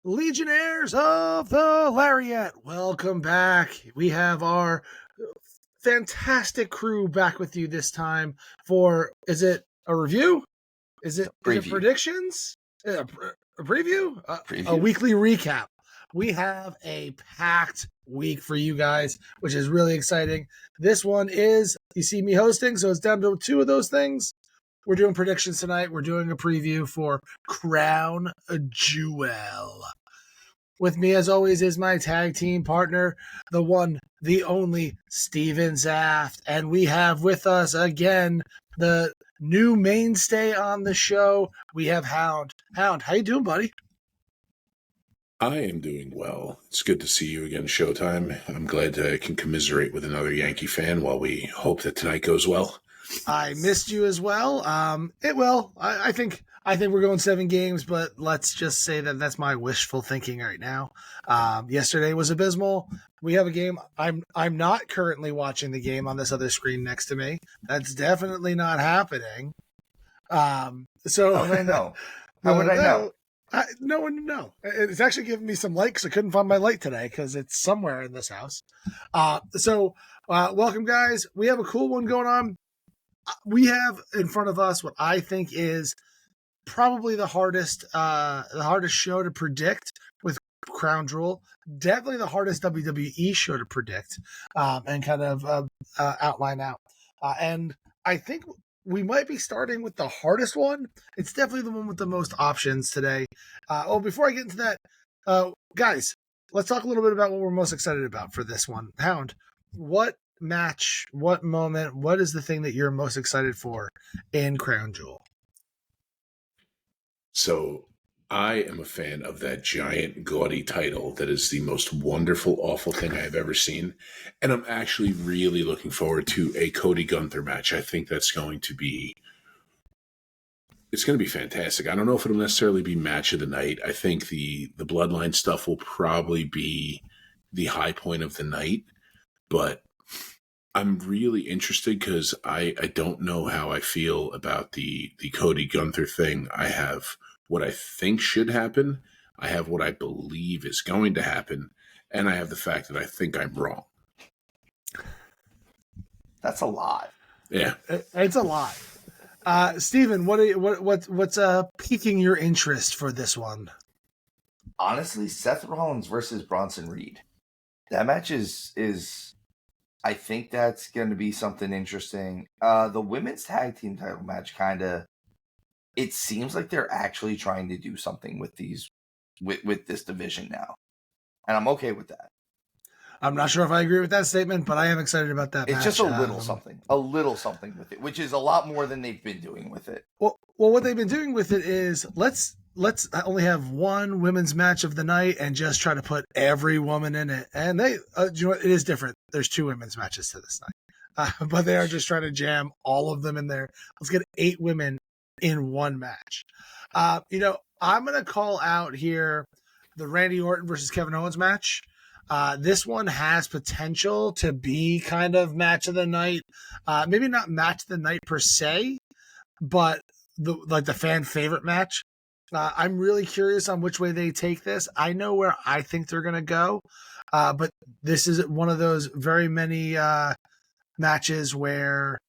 Legionnaires of the Lariat, welcome back. We have our fantastic crew back with you this time for, is it a review? Is it predictions? A preview? A weekly recap. We have a packed week for you guys, which is really exciting. This one is, you see me hosting, so it's down to two of those things. We're doing predictions tonight. We're doing a preview for Crown Jewel. With me, as always, is my tag team partner, the one, the only, stevezapf. And we have with us, again, the new mainstay on the show. We have Hound. Hound, how you doing, buddy? I am doing well. It's good to see you again, Showtime. I'm glad I can commiserate with another Yankee fan while we hope that tonight goes well. I missed you as well. It will. I think we're going 7 games, but let's just say that that's my wishful thinking right now. Yesterday was abysmal. We have a game. I'm not currently watching the game on this other screen next to me. That's definitely not happening. So how would I know? How would I know? No one to know. It's actually giving me some lights. I couldn't find my light today because it's somewhere in this house. Welcome, guys. We have a cool one going on. We have in front of us what I think is probably the hardest show to predict with Crown Jewel. Definitely the hardest WWE show to predict and kind of outline out. And I think we might be starting with the hardest one. It's definitely the one with the most options today. Before I get into that, guys, let's talk a little bit about what we're most excited about for this one. Hound, what match, what moment, what is the thing that you're most excited for in Crown Jewel? So I am a fan of that giant gaudy title that is the most wonderful, awful thing I have ever seen. And I'm actually really looking forward to a Cody Gunther match. I think that's going to be fantastic. I don't know if it'll necessarily be match of the night. I think the Bloodline stuff will probably be the high point of the night, but I'm really interested because I don't know how I feel about the Cody Gunther thing. I have what I think should happen. I have what I believe is going to happen. And I have the fact that I think I'm wrong. That's a lot. Yeah. It's a lot. Steven, what's piquing your interest for this one? Honestly, Seth Rollins versus Bronson Reed. That match is I think that's going to be something interesting. The women's tag team title match it seems like they're actually trying to do something with with this division now. And I'm okay with that. I'm not sure if I agree with that statement, but I am excited about that match. It's just a little something with it, which is a lot more than they've been doing with it. Well, what they've been doing with it is let's only have one women's match of the night and just try to put every woman in it. And they, you know what, it is different. There's 2 women's matches to this night, but they are just trying to jam all of them in there. Let's get 8 women in one match. I'm going to call out here the Randy Orton versus Kevin Owens match. This one has potential to be kind of match of the night. Maybe not match of the night per se, but the fan favorite match. I'm really curious on which way they take this. I know where I think they're going to go, but this is one of those very many matches where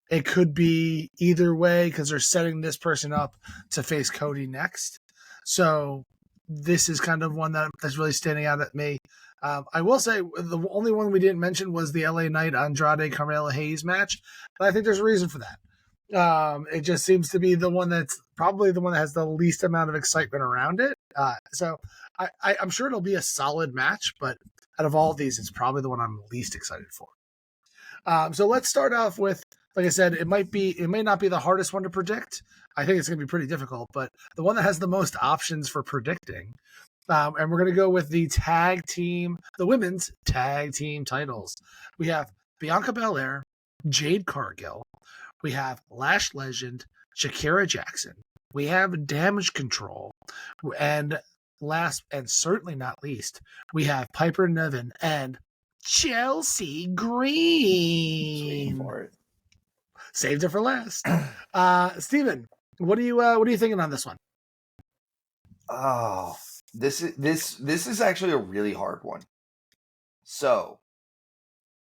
it could be either way because they're setting this person up to face Cody next. So this is kind of one that's really standing out at me. I will say the only one we didn't mention was the LA Knight Andrade Carmelo Hayes match, but I think there's a reason for that. It just seems to be the one that's probably the one that has the least amount of excitement around it. So I'm sure it'll be a solid match, but out of all of these, it's probably the one I'm least excited for. So let's start off with, like I said, it may not be the hardest one to predict. I think it's going to be pretty difficult, but the one that has the most options for predicting. And we're going to go with the women's tag team titles. We have Bianca Belair, Jade Cargill. We have Lash Legend, Shakira Jackson. We have Damage Control. And last and certainly not least, we have Piper Niven and Chelsea Green. Saved it for last. Steven, what are you thinking on this one? Oh, This is actually a really hard one. So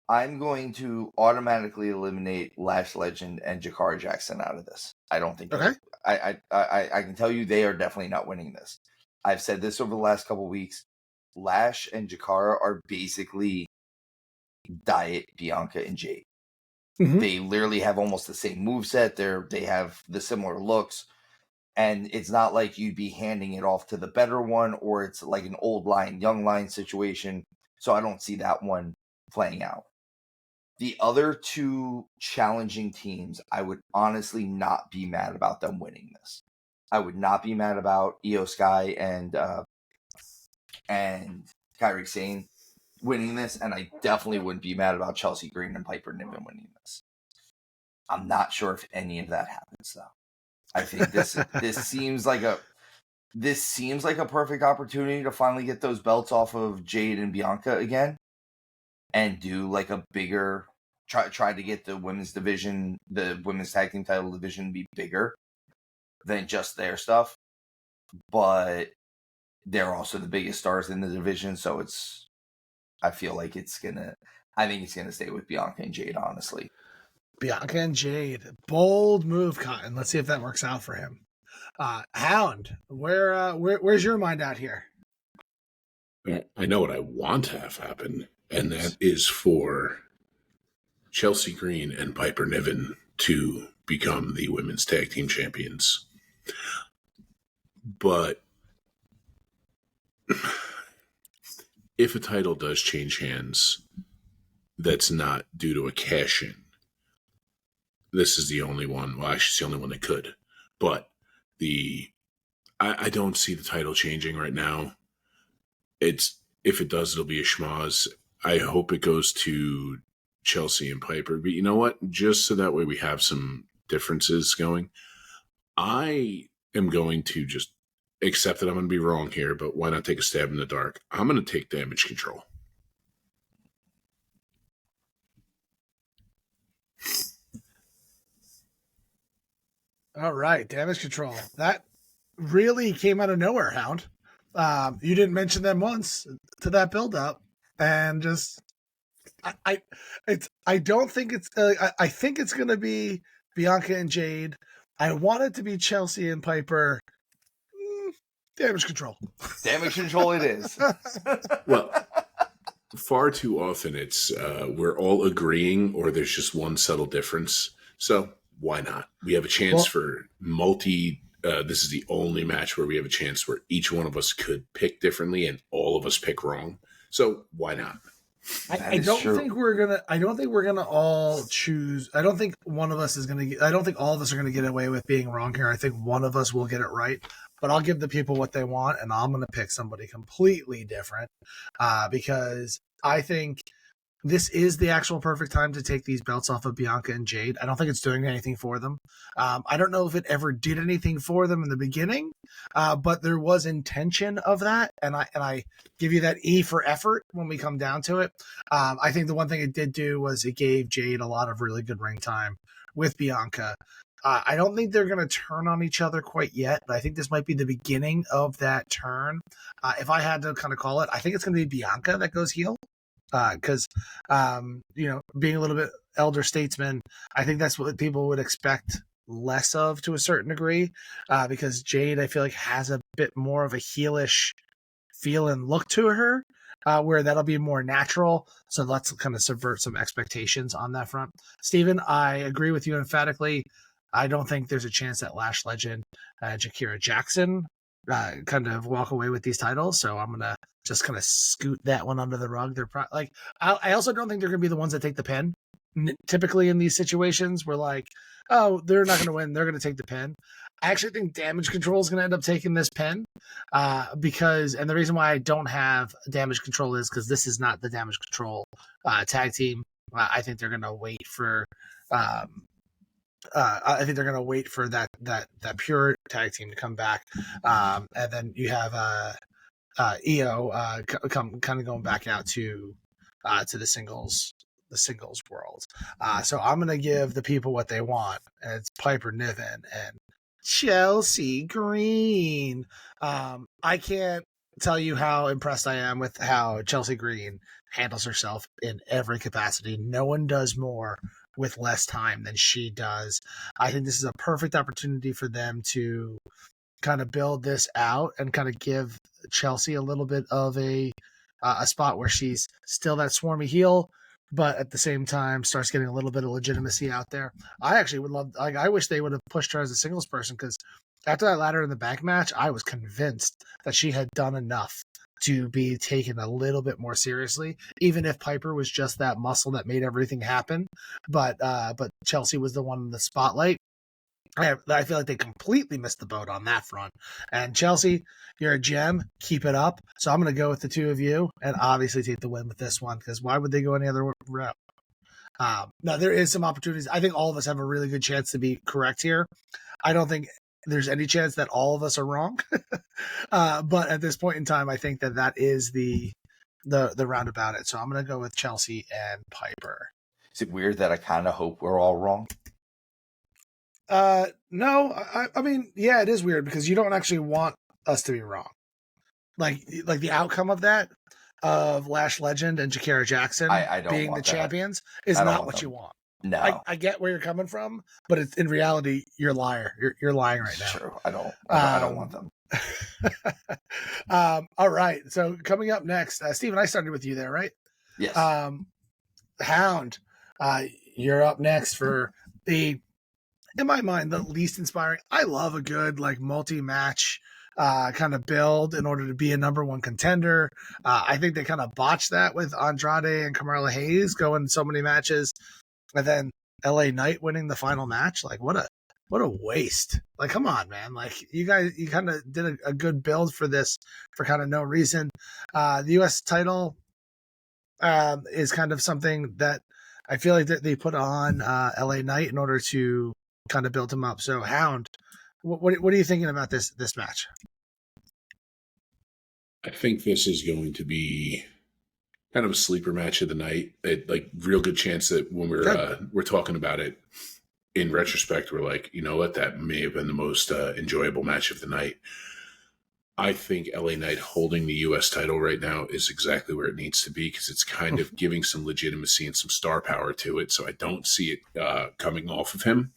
I'm going to automatically eliminate Lash Legend and Jakara Jackson out of this. I don't think. Okay. I can tell you they are definitely not winning this. I've said this over the last couple of weeks. Lash and Jakara are basically Diet Bianca and Jade. Mm-hmm. They literally have almost the same moveset. They have the similar looks. And it's not like you'd be handing it off to the better one, or it's like an old line, young line situation. So I don't see that one playing out. The other two challenging teams, I would honestly not be mad about them winning this. I would not be mad about Io Sky and Kairi Sane winning this, and I definitely wouldn't be mad about Chelsea Green and Piper Niven winning this. I'm not sure if any of that happens though. I think this seems like a perfect opportunity to finally get those belts off of Jade and Bianca again, and do like a bigger try to get the women's division, the women's tag team title division, be bigger than just their stuff. But they're also the biggest stars in the division, so I think it's gonna stay with Bianca and Jade, honestly. Bianca and Jade, bold move, Cotton. Let's see if that works out for him. Hound, where's your mind out here? I know what I want to have happen, and that is for Chelsea Green and Piper Niven to become the women's tag team champions. But if a title does change hands, that's not due to a cash-in. This is the only one. Well, actually, it's the only one that could. But I don't see the title changing right now. If it does, it'll be a schmoz. I hope it goes to Chelsea and Piper. But you know what? Just so that way we have some differences going, I am going to just accept that I'm going to be wrong here, but why not take a stab in the dark? I'm going to take Damage Control. All right, Damage Control. That really came out of nowhere, Hound. You didn't mention them once to that build-up, and just I don't think it's. I think it's going to be Bianca and Jade. I want it to be Chelsea and Piper. Damage Control. Damage Control it is. Well, far too often it's we're all agreeing or there's just one subtle difference. So why not? We have a chance for this is the only match where we have a chance where each one of us could pick differently and all of us pick wrong. So why not? I don't think we're gonna all choose. I don't think one of us is gonna I don't think all of us are gonna get away with being wrong here. I think one of us will get it right. But I'll give the people what they want, and I'm going to pick somebody completely different because I think this is the actual perfect time to take these belts off of Bianca and Jade. I don't think it's doing anything for them. I don't know if it ever did anything for them in the beginning, but there was intention of that, and I give you that E for effort when we come down to it. I think the one thing it did do was it gave Jade a lot of really good ring time with Bianca. I don't think they're going to turn on each other quite yet, but I think this might be the beginning of that turn. If I had to kind of call it, I think it's going to be Bianca that goes heel. Because, being a little bit elder statesman, I think that's what people would expect less of to a certain degree. Because Jade, I feel like, has a bit more of a heelish feel and look to her. Where that'll be more natural. So let's kind of subvert some expectations on that front. Steven, I agree with you emphatically. I don't think there's a chance that Lash Legend and Jakara Jackson kind of walk away with these titles. So I'm going to just kind of scoot that one under the rug. They're I also don't think they're going to be the ones that take the pin. Typically in these situations, we're like, oh, they're not going to win. They're going to take the pin. I actually think Damage Control is going to end up taking this pin because, and the reason why I don't have Damage Control is because this is not the Damage Control tag team. I think they're going to wait for that pure tag team to come back, and then you have Io come kind of going back out to the singles world. So I'm gonna give the people what they want, and it's Piper Niven and Chelsea Green. I can't tell you how impressed I am with how Chelsea Green handles herself in every capacity. No one does more with less time than she does. I think this is a perfect opportunity for them to kind of build this out and kind of give Chelsea a little bit of a spot where she's still that swarmy heel, but at the same time starts getting a little bit of legitimacy out there. I actually would love, like, I wish they would have pushed her as a singles person, because after that ladder in the back match, I was convinced that she had done enough to be taken a little bit more seriously, even if Piper was just that muscle that made everything happen. But Chelsea was the one in the spotlight. I feel like they completely missed the boat on that front. And Chelsea, you're a gem. Keep it up. So I'm going to go with the two of you and obviously take the win with this one, because why would they go any other route? Now, there is some opportunities. I think all of us have a really good chance to be correct here. I don't think there's any chance that all of us are wrong. But at this point in time, I think that is the roundabout it. So I'm going to go with Chelsea and Piper. Is it weird that I kind of hope we're all wrong? No, I mean, yeah, it is weird because you don't actually want us to be wrong. Like the outcome of that, of Lash Legend and Jakara Jackson I don't being want the that. champions, is not what you want. No, I get where you're coming from, but it's in reality, you're a liar. You're lying right now. True. I don't want them. All right. So coming up next, Steven, I started with you there, right? Yes. Hound, you're up next for in my mind, the least inspiring. I love a good multi-match kind of build in order to be a number one contender. I think they kind of botched that with Andrade and Carmelo Hayes going so many matches, and then LA Knight winning the final match. What a waste. Come on, man. You kind of did a good build for this for kind of no reason. The US title is kind of something that I feel like that they put on LA Knight in order to kind of build him up. So Hound, what are you thinking about this match? I think this is going to be kind of a sleeper match of the night. Real good chance that when we're talking about it in retrospect, we're like, you know what, that may have been the most enjoyable match of the night. I think LA Knight holding the U.S. title right now is exactly where it needs to be, because it's kind of giving some legitimacy and some star power to it. So I don't see it coming off of him.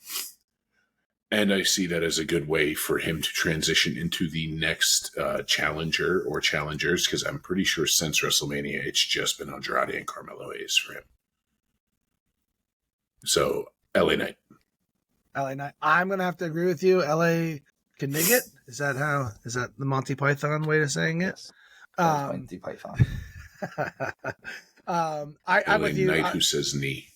And I see that as a good way for him to transition into the next challenger or challengers, because I'm pretty sure since WrestleMania, it's just been Andrade and Carmelo Hayes for him. So, LA Knight. LA Knight. I'm going to have to agree with you. LA Knigget? Is that the Monty Python way of saying it? Yes. Monty Python. I'm with you. Knight who says knee.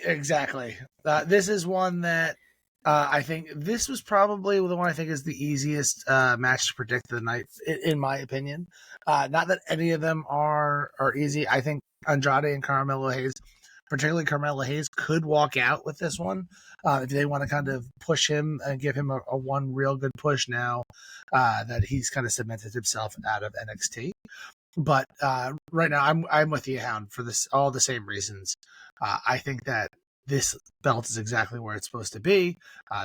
Exactly. This is one that I think this was probably the one I think is the easiest match to predict of the night, in my opinion. Not that any of them are easy. I think Andrade and Carmelo Hayes, particularly Carmelo Hayes, could walk out with this one if they want to kind of push him and give him a one real good push now that he's kind of cemented himself out of NXT. But right now, I'm with you, Hound, for this all the same reasons. I think that this belt is exactly where it's supposed to be.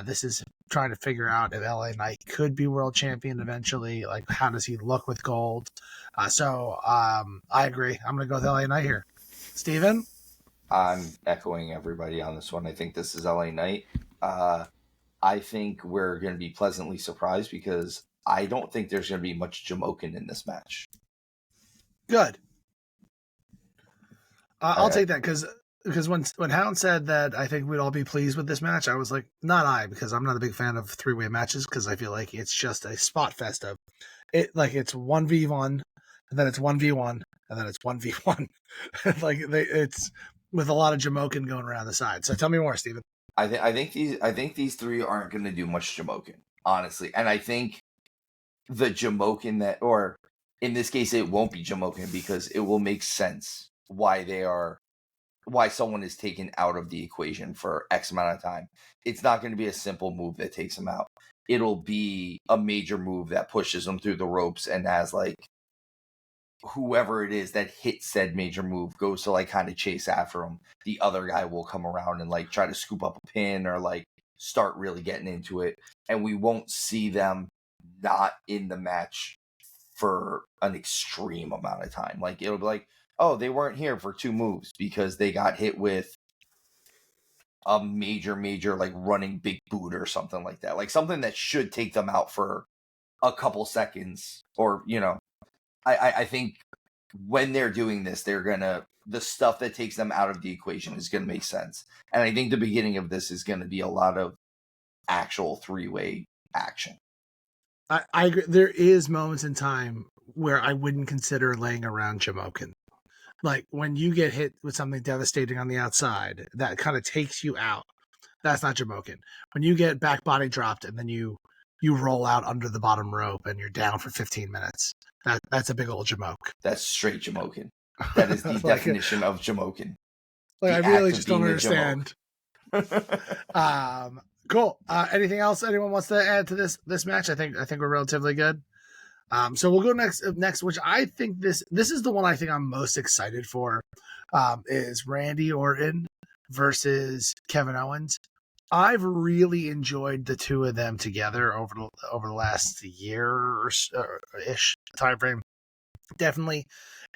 This is trying to figure out if LA Knight could be world champion eventually. How does he look with gold? So I agree. I'm going to go with LA Knight here. Steven? I'm echoing everybody on this one. I think this is LA Knight. I think we're going to be pleasantly surprised, because I don't think there's going to be much Jamokin in this match. Good. I'll take that, because when Hound said that I think we'd all be pleased with this match, I was like, not I, because I'm not a big fan of three-way matches, because I feel like it's just a spot fest of it. It's 1v1, and then it's 1v1, and then it's 1v1. It's with a lot of Jamokin going around the side. So tell me more, Steven. I think these three aren't going to do much Jamokin, honestly. And I think the Jamokin or in this case, it won't be Jamokin, because it will make sense why someone is taken out of the equation for X amount of time. It's not going to be a simple move that takes him out. It'll be a major move that pushes him through the ropes, and as whoever it is that hits said major move goes to kind of chase after him, the other guy will come around and try to scoop up a pin or start really getting into it. And we won't see them not in the match for an extreme amount of time. Like, it'll be like, oh, they weren't here for 2 moves because they got hit with a major, like, running big boot or something like that. Like, something that should take them out for a couple seconds. Or, I think when they're doing this, the stuff that takes them out of the equation is going to make sense. And I think the beginning of this is going to be a lot of actual 3-way action. I agree. There is moments in time where I wouldn't consider laying around Jamokin. Like when you get hit with something devastating on the outside, that kind of takes you out. That's not Jamokin. When you get back body dropped and then you roll out under the bottom rope and you're down for 15 minutes, that's a big old Jamoke. That's straight Jamokin. That is the definition of Jamokin. Like, I really just don't understand. Cool. Anything else anyone wants to add to this match? I think we're relatively good. So we'll go next, which I think this is the one I think I'm most excited for, is Randy Orton versus Kevin Owens. I've really enjoyed the two of them together over the last year or ish time frame. Definitely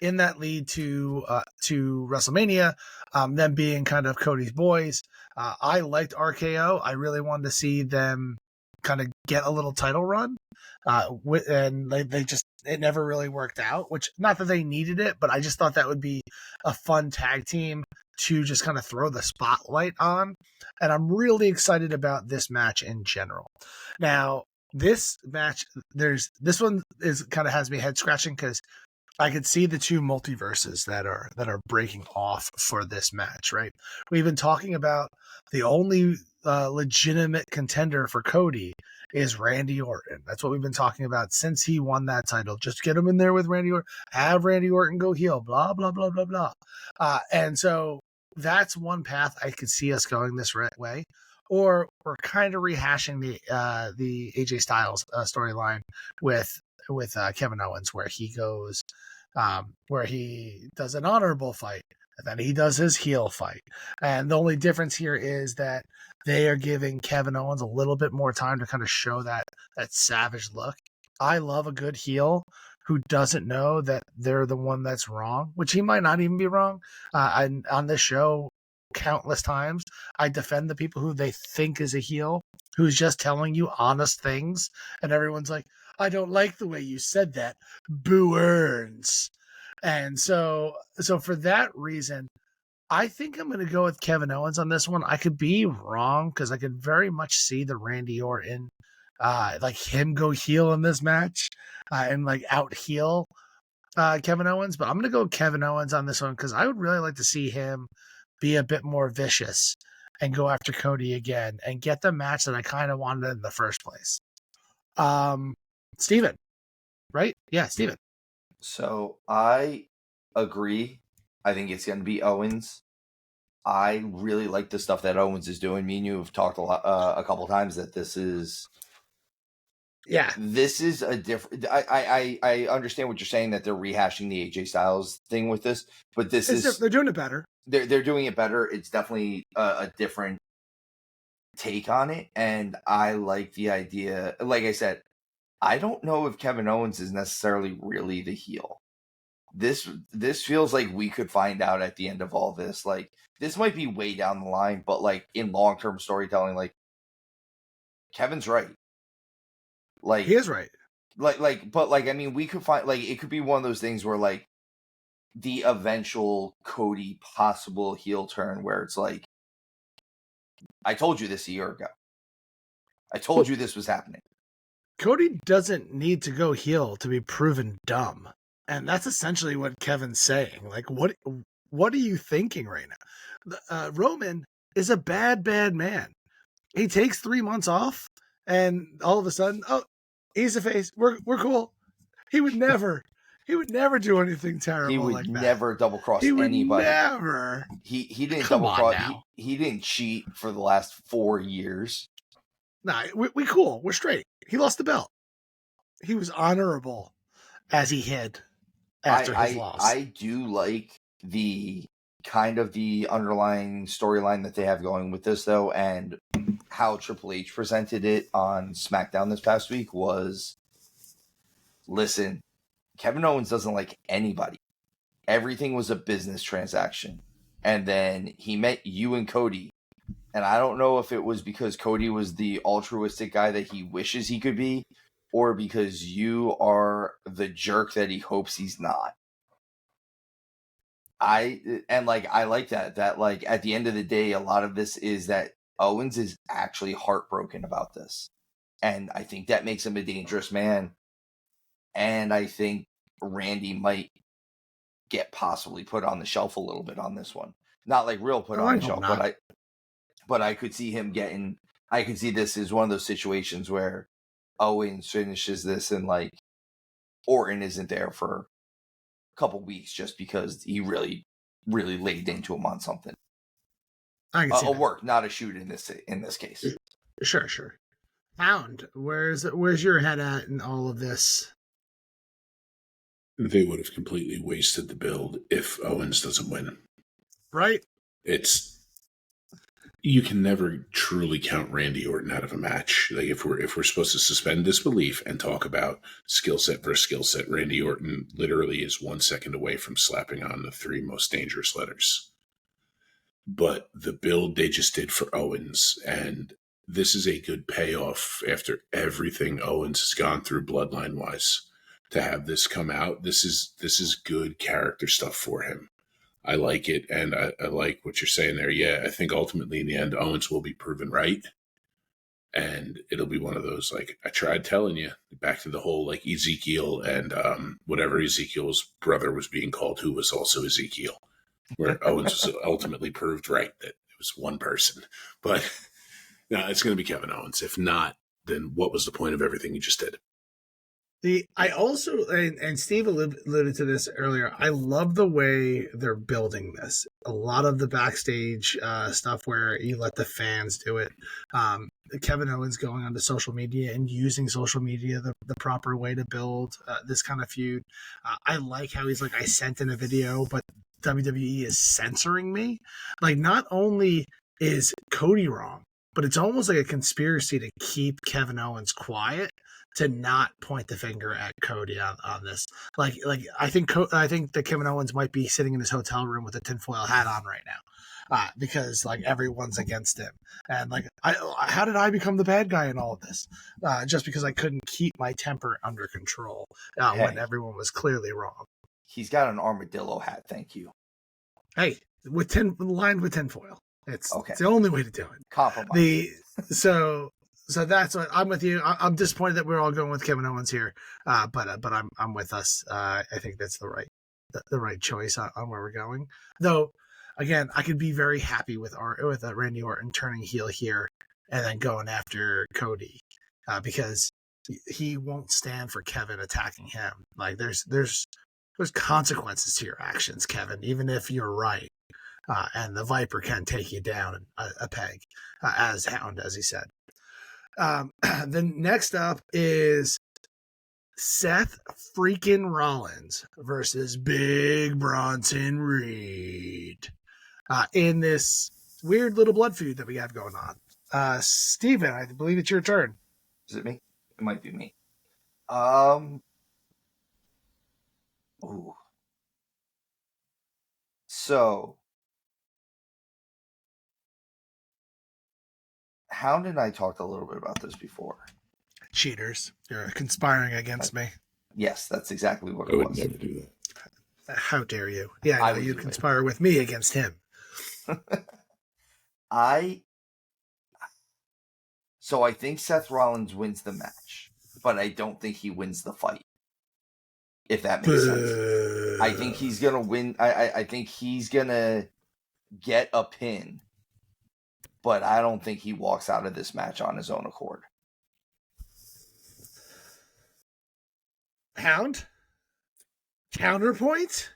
in that lead to WrestleMania, them being kind of Cody's boys. I liked RKO. I really wanted to see them kind of get a little title run. And it never really worked out, which, not that they needed it, but I just thought that would be a fun tag team to just kind of throw the spotlight on. And I'm really excited about this match in general. Now, this match, this one is kind of has me head scratching because I could see the two multiverses that are breaking off for this match, right? We've been talking about the only legitimate contender for Cody is Randy Orton. That's what we've been talking about since he won that title. Just get him in there with Randy Orton, have Randy Orton go heel, blah, blah, blah, blah, blah. And so that's one path I could see us going this way. Or we're kind of rehashing the AJ Styles storyline with Kevin Owens, where he goes, where he does an honorable fight, and then he does his heel fight. And the only difference here is that they are giving Kevin Owens a little bit more time to kind of show that savage look. I love a good heel who doesn't know that they're the one that's wrong, which he might not even be wrong. On this show, countless times, I defend the people who they think is a heel, who's just telling you honest things, and everyone's like, I don't like the way you said that. Boo earns. And so for that reason, I think I'm going to go with Kevin Owens on this one. I could be wrong because I could very much see the Randy Orton, like him go heel in this match and like out heel Kevin Owens. But I'm going to go Kevin Owens on this one because I would really like to see him be a bit more vicious and go after Cody again and get the match that I kind of wanted in the first place. Steven, right? Yeah, Steven. So I agree. I think it's going to be Owens. I really like the stuff that Owens is doing. Me and you have talked a couple times that this is a different. I understand what you're saying, that they're rehashing the AJ Styles thing with this, but they're doing it better. They're doing it better. It's definitely a different take on it, and I like the idea. Like I said, I don't know if Kevin Owens is necessarily really the heel. This feels like we could find out at the end of all this. Like, this might be way down the line, but like in long-term storytelling, like, Kevin's right. Like, he is right. But I mean, we could find, like, it could be one of those things where like the eventual Cody possible heel turn where it's like, I told you this a year ago. I told you this was happening. Cody doesn't need to go heel to be proven dumb. And that's essentially what Kevin's saying. Like, what are you thinking right now? Roman is a bad man. He takes 3 months off, and all of a sudden, oh, he's a face. We're cool. He would never do anything terrible. He would like that. Never double cross anybody. Never. He didn't double cross. He didn't cheat for the last 4 years. Nah, we cool. We're straight. He lost the belt. He was honorable as he hid after his loss. I do like the kind of the underlying storyline that they have going with this, though, and how Triple H presented it on SmackDown this past week was, listen, Kevin Owens doesn't like anybody. Everything was a business transaction. And then he met you and Cody. And I don't know if it was because Cody was the altruistic guy that he wishes he could be, or because you are the jerk that he hopes he's not. I like that. That, like, at the end of the day, a lot of this is that Owens is actually heartbroken about this. And I think that makes him a dangerous man. And I think Randy might get possibly put on the shelf a little bit on this one. Not like real put on the shelf, but I could see him getting. I could see this as one of those situations where Owens finishes this and, like, Orton isn't there for a couple weeks just because he really, really laid into him on something. I can see a work, not a shoot in this case. Sure. Hound, where's your head at in all of this? They would have completely wasted the build if Owens doesn't win. Right? You can never truly count Randy Orton out of a match. Like, if we're supposed to suspend disbelief and talk about skill set versus skill set, Randy Orton literally is 1 second away from slapping on the 3 most dangerous letters. But the build they just did for Owens, and this is a good payoff after everything Owens has gone through bloodline wise. To have this come out, this is good character stuff for him. I like it, and I like what you're saying there. Yeah, I think ultimately in the end, Owens will be proven right, and it'll be one of those, like, I tried telling you, back to the whole, like, Ezekiel and whatever Ezekiel's brother was being called, who was also Ezekiel, where Owens was ultimately proved right that it was one person. But no, it's going to be Kevin Owens. If not, then what was the point of everything you just did? I also, and Steve alluded to this earlier, I love the way they're building this. A lot of the backstage stuff where you let the fans do it. Kevin Owens going onto social media and using social media the proper way to build this kind of feud. I like how he's like, I sent in a video, but WWE is censoring me. Like, not only is Cody wrong, but it's almost like a conspiracy to keep Kevin Owens quiet, to not point the finger at Cody on this. Like I think that Kevin Owens might be sitting in his hotel room with a tinfoil hat on right now, because, like, everyone's against him. And, like, how did I become the bad guy in all of this? Just because I couldn't keep my temper under control when everyone was clearly wrong. He's got an armadillo hat. Thank you. Hey, lined with tinfoil. It's the only way to do it. Compromise. So that's what I'm with you. I'm disappointed that we're all going with Kevin Owens here, but I'm with us. I think that's the right choice on where we're going. Though, again, I could be very happy with Randy Orton turning heel here and then going after Cody, because he won't stand for Kevin attacking him. Like, there's consequences to your actions, Kevin, even if you're right. And the Viper can take you down a peg, as Hound, as he said. Then next up is Seth freaking Rollins versus Big Bronson Reed in this weird little blood feud that we have going on. Steven, I believe it's your turn. Is it me? It might be me. Ooh. So, Hound and I talked a little bit about this before. Cheaters. You're conspiring against me. Yes, that's exactly what it I would was. never do that. How dare you? Yeah, you conspire with me against him. I think Seth Rollins wins the match, but I don't think he wins the fight. If that makes sense. I think he's going to win. I think he's going to get a pin, but I don't think he walks out of this match on his own accord. Hound? Counterpoint?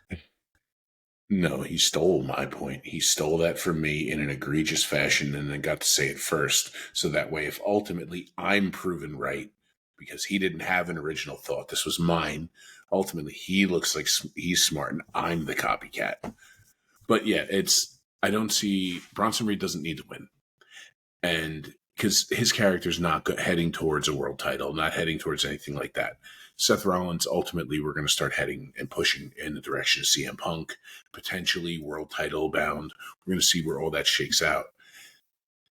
No, he stole my point. He stole that from me in an egregious fashion and then got to say it first. So that way, if ultimately I'm proven right, because he didn't have an original thought, this was mine, ultimately he looks like he's smart and I'm the copycat. But yeah, I don't see, Bronson Reed doesn't need to win. And because his character's not heading towards a world title, not heading towards anything like that. Seth Rollins, ultimately, we're going to start heading and pushing in the direction of CM Punk, potentially world title bound. We're going to see where all that shakes out.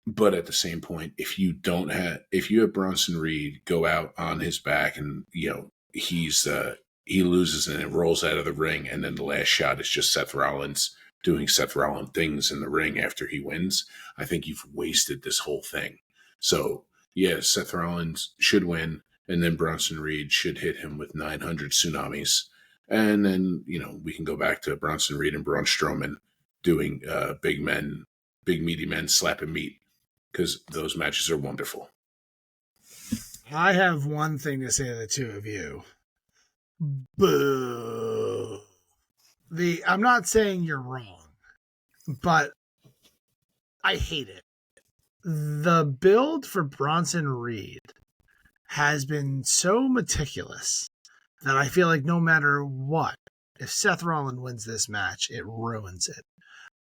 But at the same point, if you have Bronson Reed go out on his back and, he loses and it rolls out of the ring, and then the last shot is just Seth Rollins doing Seth Rollins things in the ring after he wins, I think you've wasted this whole thing. So, yeah, Seth Rollins should win, and then Bronson Reed should hit him with 900 tsunamis. And then, we can go back to Bronson Reed and Braun Strowman doing big meaty men slapping meat, because those matches are wonderful. I have one thing to say to the two of you. Boo. I'm not saying you're wrong, but I hate it. The build for Bronson Reed has been so meticulous that I feel like no matter what, if Seth Rollins wins this match, it ruins it.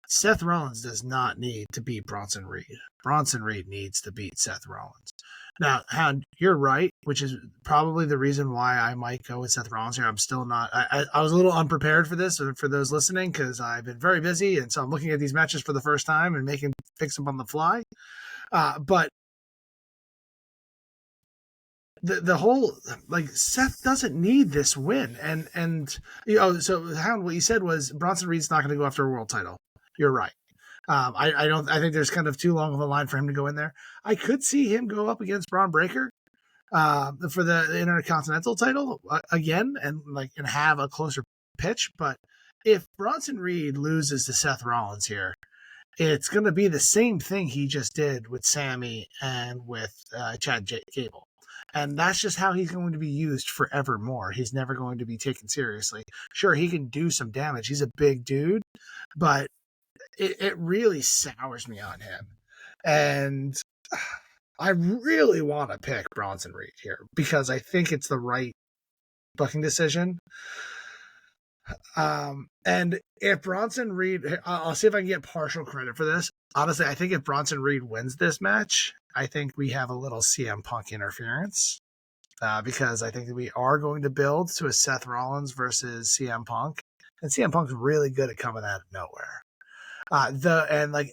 Seth Rollins does not need to beat Bronson Reed. Bronson Reed needs to beat Seth Rollins. Now, Hound, you're right, which is probably the reason why I might go with Seth Rollins here. I'm still not. I was a little unprepared for this, for those listening, because I've been very busy, and so I'm looking at these matches for the first time and fix them on the fly. But the whole, Seth doesn't need this win, and so Hound, what you said was Bronson Reed's not going to go after a world title. You're right. I think there's kind of too long of a line for him to go in there. I could see him go up against Braun Breaker for the Intercontinental title again, and have a closer pitch. But if Bronson Reed loses to Seth Rollins here, it's going to be the same thing he just did with Sammy and with Chad Gable. And that's just how he's going to be used forevermore. He's never going to be taken seriously. Sure, he can do some damage. He's a big dude, but it really sours me on him. And I really want to pick Bronson Reed here because I think it's the right booking decision. And if Bronson Reed, I'll see if I can get partial credit for this. Honestly, I think if Bronson Reed wins this match, I think we have a little CM Punk interference. Because I think that we are going to build to a Seth Rollins versus CM Punk. And CM Punk's really good at coming out of nowhere.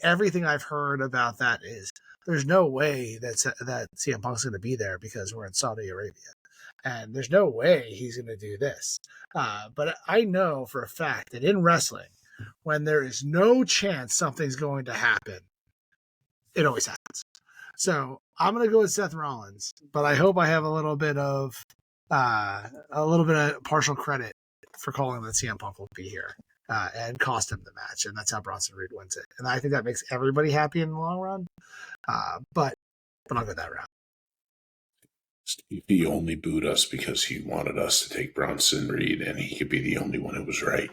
Everything I've heard about that is there's no way that CM Punk's going to be there because we're in Saudi Arabia, and there's no way he's going to do this. But I know for a fact that in wrestling, when there is no chance something's going to happen, it always happens. So I'm going to go with Seth Rollins, but I hope I have a little bit of partial credit for calling that CM Punk will be here. And cost him the match, and that's how Bronson Reed wins it. And I think that makes everybody happy in the long run. But I'll go that route. He only booed us because he wanted us to take Bronson Reed, and he could be the only one who was right.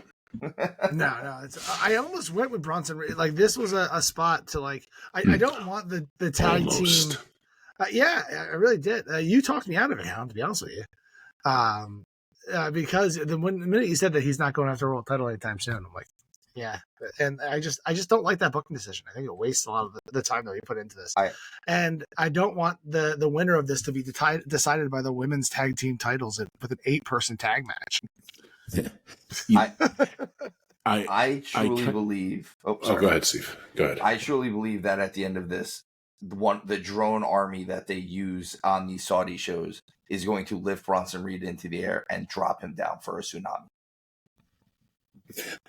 No. I almost went with Bronson Reed. This was a spot to I don't want the tag team. Yeah, I really did. You talked me out of it, Hound, to be honest with you. Because the minute you said that he's not going after a world title anytime soon, I'm like, yeah. And I just don't like that booking decision. I think it wastes a lot of the time that we put into this. And I don't want the winner of this to be decided by the women's tag team titles with an 8-person tag match. I truly believe. Oh, go ahead, Steve. Go ahead. I truly believe that at the end of this, the drone army that they use on these Saudi shows is going to lift Bronson Reed into the air and drop him down for a tsunami.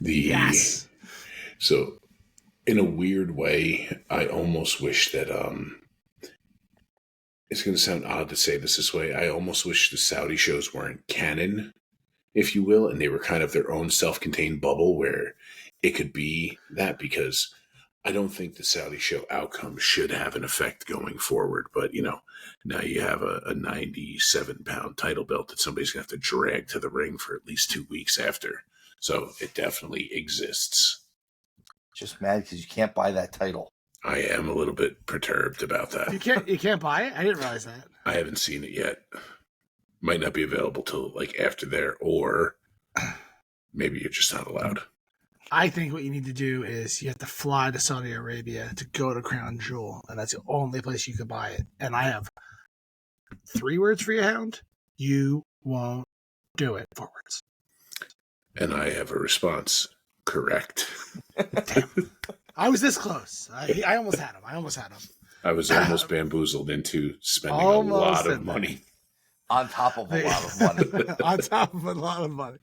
Yes. So, in a weird way, I almost wish that it's going to sound odd to say this way. I almost wish the Saudi shows weren't canon, if you will, and they were kind of their own self-contained bubble where it could be that, because I don't think the Saudi show outcome should have an effect going forward. But, now you have a 97-pound title belt that somebody's going to have to drag to the ring for at least 2 weeks after. So it definitely exists. Just mad because you can't buy that title. I am a little bit perturbed about that. You can't buy it? I didn't realize that. I haven't seen it yet. Might not be available till after there, or maybe you're just not allowed. I think what you need to do is you have to fly to Saudi Arabia to go to Crown Jewel, and that's the only place you can buy it. And I have 3 words for you, Hound. You won't do it forwards. And I have a response. Correct. Damn. I was this close. I almost had him. I was almost bamboozled into spending a Almost lot of in money. On top of a lot of money. On top of a lot of money.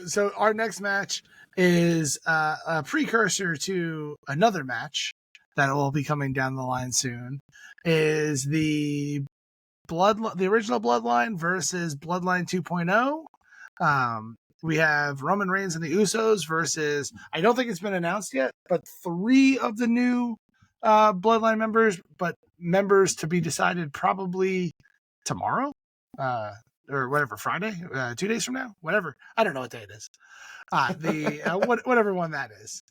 So our next match is a precursor to another match that will be coming down the line soon. Is the original Bloodline versus Bloodline 2.0. We have Roman Reigns and the Usos versus, I don't think it's been announced yet, but 3 of the new Bloodline members, but members to be decided probably tomorrow or whatever, Friday, 2 days from now, whatever. I don't know what day it is. Whatever one that is.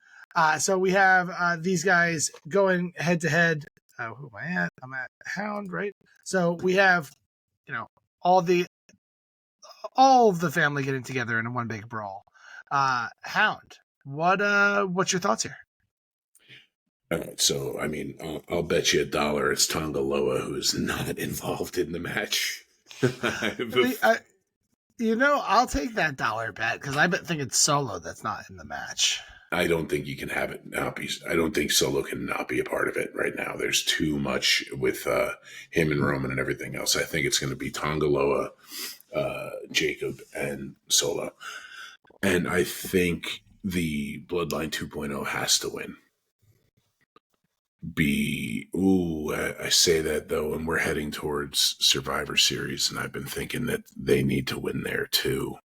So we have these guys going head to head. Who am I at? I'm at Hound, right? So we have, all of the family getting together in one big brawl. Hound, what's your thoughts here? All right, so I mean, I'll bet you $1 it's Tonga Loa who's not involved in the match. I'll take that dollar bet because I think it's Solo that's not in the match. I don't think you can have it not be. I don't think Solo can not be a part of it right now. There's too much with him and Roman and everything else. I think it's going to be Tonga Loa, Jacob, and Solo. And I think the Bloodline 2.0 has to win. I say that though, and we're heading towards Survivor Series, and I've been thinking that they need to win there too.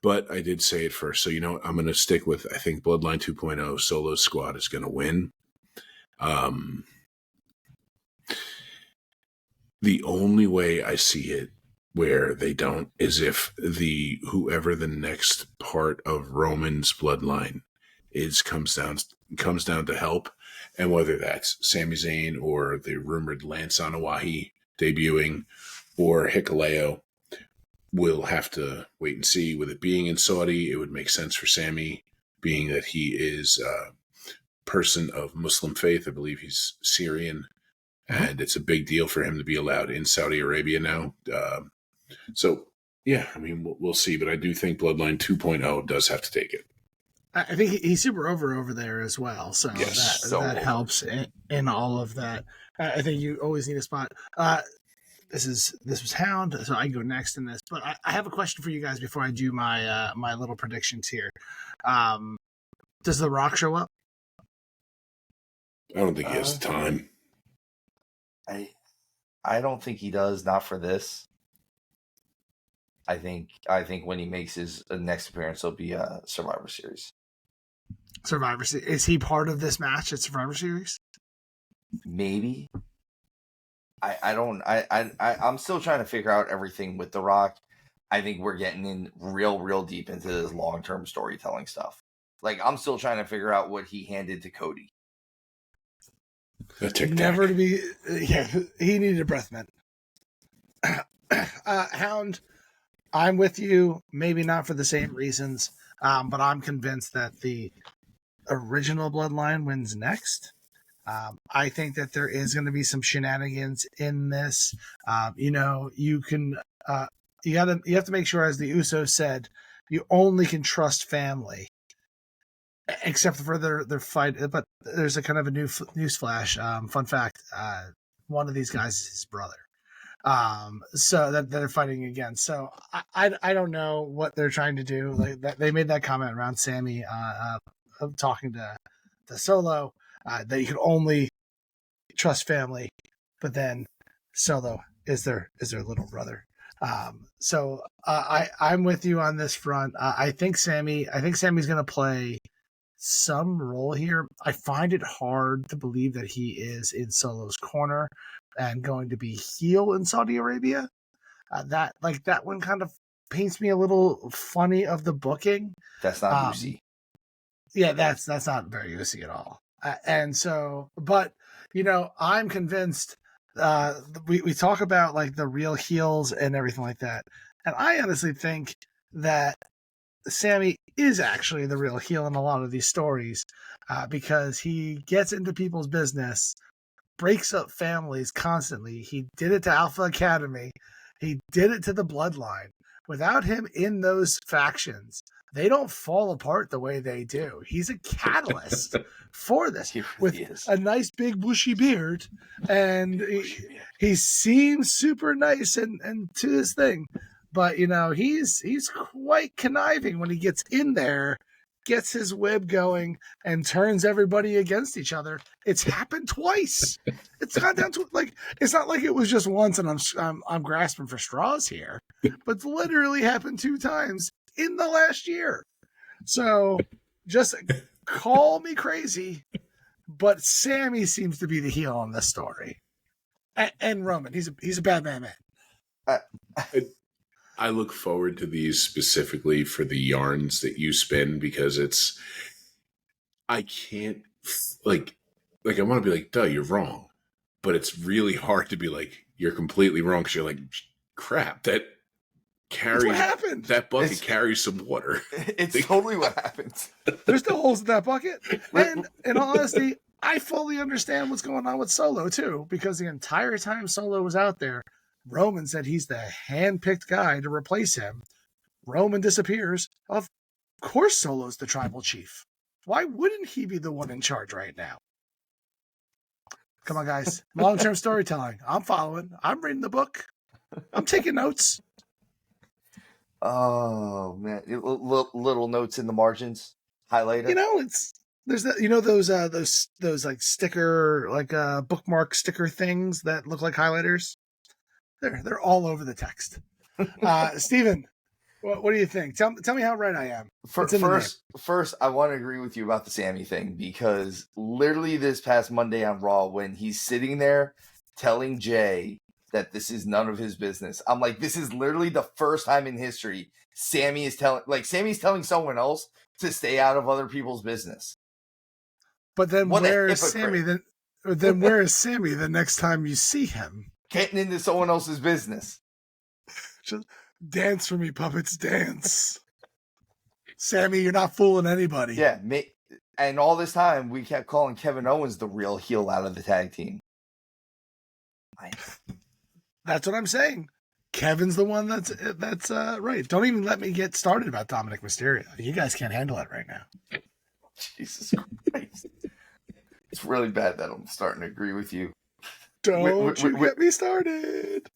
But I did say it first, so I'm going to stick with, I think Bloodline 2.0 Solo Squad is going to win. The only way I see it where they don't is if whoever the next part of Roman's bloodline is comes down to help, and whether that's Sami Zayn or the rumored Lance Anawahi debuting or Hikuleo, we'll have to wait and see. With it being in Saudi, it would make sense for Sami, being that he is a person of Muslim faith. I believe he's Syrian, and it's a big deal for him to be allowed in Saudi Arabia now. So, yeah, I mean, we'll see. But I do think Bloodline 2.0 does have to take it. I think he's super over there as well. So yes, that helps in all of that. I think you always need a spot. This was Hound, so I can go next in this. But I have a question for you guys before I do my my little predictions here. Does The Rock show up? I don't think he has time. I don't think he does. Not for this. I think when he makes his next appearance, it'll be a Survivor Series. Survivor Series. Is he part of this match at Survivor Series? Maybe. I'm still trying to figure out everything with The Rock. I think we're getting in real deep into this long-term storytelling stuff. Like, I'm still trying to figure out what he handed to Cody. Never to be. Yeah, he needed a breath mint. Hound, I'm with you. Maybe not for the same reasons, but I'm convinced that the original Bloodline wins next. I think that there is going to be some shenanigans in this. You have to make sure, as the Usos said, you only can trust family, except for their fight. But there's a kind of a newsflash. Fun fact: one of these guys is his brother. So that they're fighting against. So I don't know what they're trying to do. Like that, they made that comment around Sami talking to Solo. That you can only trust family, but then Solo is their little brother. So I'm with you on this front. I think Sammy's going to play some role here. I find it hard to believe that he is in Solo's corner and going to be heel in Saudi Arabia. That one kind of paints me a little funny of the booking. That's not UC. Yeah, that's not very UC at all. And so, but I'm convinced. We talk about like the real heels and everything like that, and I honestly think that Sami is actually the real heel in a lot of these stories, because he gets into people's business, breaks up families constantly. He did it to Alpha Academy. He did it to the Bloodline. without him in those factions, they don't fall apart the way they do. He's a catalyst for this He with really is. a nice big bushy beard, and he seems super nice and to his thing. But he's quite conniving when he gets in there, gets his web going, and turns everybody against each other. It's happened twice. It's gone down to it's not like it was just once, and I'm grasping for straws here, but it's literally happened 2 times in the last year. So just call me crazy, but Sammy seems to be the heel on this story, and Roman. He's a bad man. I look forward to these specifically for the yarns that you spin, because I can't like I want to be like, duh, you're wrong. But it's really hard to be like, you're completely wrong, because you're like, crap, that carries, what happened. That bucket carries some water. It's totally what happens. There's no holes in that bucket. And in all honesty, I fully understand what's going on with Solo too, because the entire time Solo was out there, Roman said he's the hand-picked guy to replace him. Roman disappears. Of course Solo's the tribal chief. Why wouldn't he be the one in charge right now? Come on, guys. Long-term storytelling. I'm following. I'm reading the book. I'm taking notes. Oh, man. Little notes in the margins. Highlighted. There's those like sticker, bookmark sticker things that look like highlighters. They're all over the text. Steven, what do you think? Tell me how right I am. First, I want to agree with you about the Sammy thing, because literally this past Monday on Raw, when he's sitting there telling Jay that this is none of his business, I'm like, this is literally the first time in history Sammy's telling someone else to stay out of other people's business. But then where is Sammy? Then where is Sammy the next time you see him? Getting into someone else's business. Just dance for me, puppets, dance. Sammy, you're not fooling anybody. Yeah, and all this time we kept calling Kevin Owens the real heel out of the tag team. That's what I'm saying. Kevin's the one that's right. Don't even let me get started about Dominic Mysterio. You guys can't handle it right now. Jesus Christ. It's really bad that I'm starting to agree with you. Don't you get me started.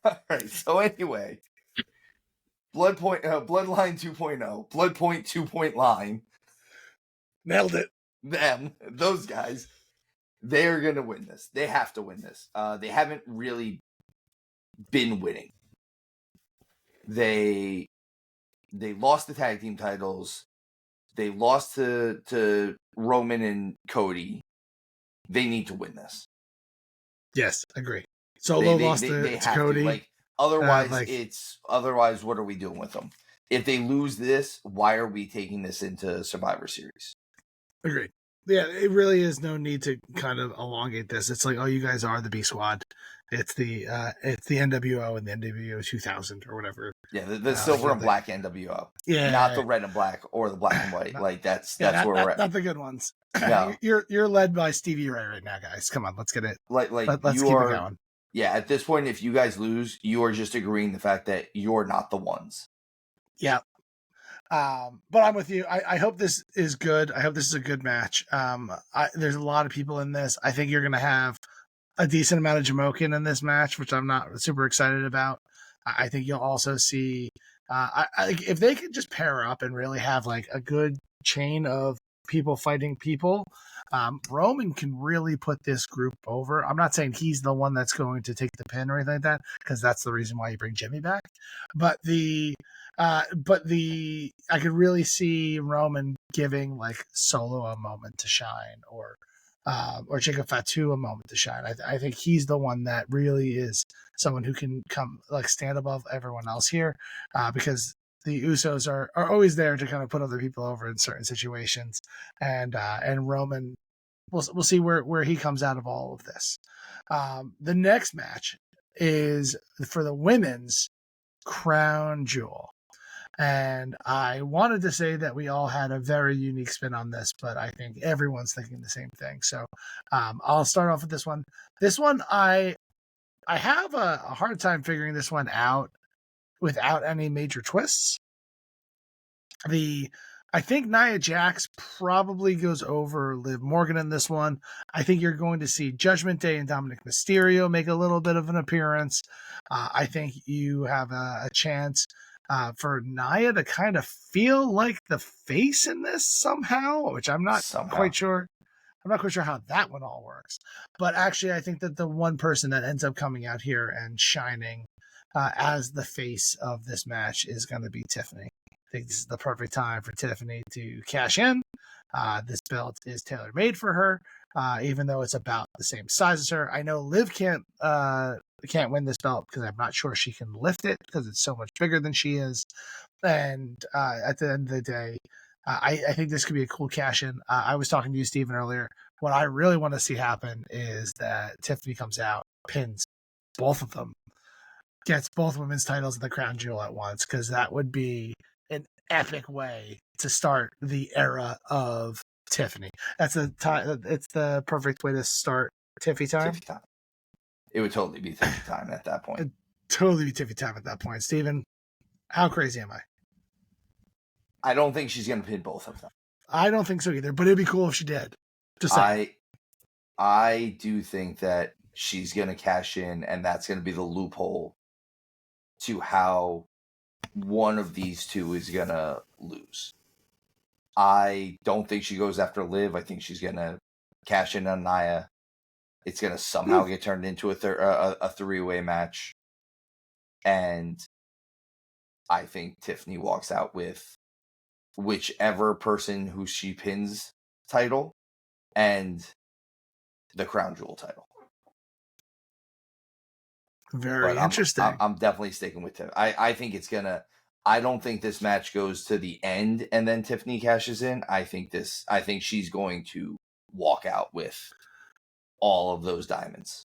All right. So anyway, Bloodline 2.0, Bloodpoint 2. Line. Nailed it. Those guys, they are going to win this. They have to win this. They haven't really been winning. They lost the tag team titles. They lost to Roman and Cody. They need to win this. Yes, agree. Solo lost to Cody. Otherwise, what are we doing with them? If they lose this, why are we taking this into Survivor Series? Agreed. Yeah, it really is no need to kind of elongate this. It's like, oh, you guys are the B Squad. It's the NWO and the NWO 2000 or whatever. Yeah, the silver and black NWO. Yeah, not the red and black or the black and white. That's where we're at. Not the good ones. No. You're led by Stevie Ray right now, guys. Come on, let's get it. Let's keep it going. Yeah, at this point, if you guys lose, you are just agreeing the fact that you're not the ones. Yeah. But I'm with you. I hope this is good. I hope this is a good match. There's a lot of people in this. I think you're going to have a decent amount of Jamokin in this match, which I'm not super excited about. I think you'll also see if they could just pair up and really have like a good chain of people fighting people. Roman can really put this group over. I'm not saying he's the one that's going to take the pin or anything like that, because that's the reason why you bring Jimmy back. But I could really see Roman giving like Solo a moment to shine, or Jacob Fatu a moment to shine. I think he's the one that really is someone who can come like stand above everyone else here, because the Usos are always there to kind of put other people over in certain situations, and Roman, we'll see where he comes out of all of this. The next match is for the women's Crown Jewel. And I wanted to say that we all had a very unique spin on this, but I think everyone's thinking the same thing. So I'll start off with this one. This one, I have a hard time figuring this one out. without any major twists. I think Nia Jax probably goes over Liv Morgan in this one. I think you're going to see Judgment Day and Dominic Mysterio make a little bit of an appearance. I think you have a chance for Nia to kind of feel like the face in this somehow, which I'm not quite sure. I'm not quite sure how that one all works. But actually, I think that the one person that ends up coming out here and shining as the face of this match is going to be Tiffany. I think this is the perfect time for Tiffany to cash in. This belt is tailor-made for her, even though it's about the same size as her. I know Liv can't win this belt because I'm not sure she can lift it because it's so much bigger than she is. And at the end of the day, I think this could be a cool cash-in. I was talking to you, Steven, earlier. What I really want to see happen is that Tiffany comes out, pins both of them, gets both women's titles in the Crown Jewel at once, because that would be an epic way to start the era of Tiffany. It's the perfect way to start Tiffy time. Tiffy time. It would totally be Tiffy time at that point. It'd totally be Tiffy time at that point. Steven, how crazy am I? I don't think she's going to pin both of them. I don't think so either, but it'd be cool if she did. Just I do think that she's going to cash in, and that's going to be the loophole to how one of these two is going to lose. I don't think she goes after Liv. I think she's going to cash in on Nia. It's going to somehow get turned into a three-way match. And I think Tiffany walks out with whichever person who she pins title and the Crown Jewel title. Very interesting. I'm definitely sticking with Tiffany. I think it's gonna. I don't think this match goes to the end and then Tiffany cashes in. I think she's going to walk out with all of those diamonds.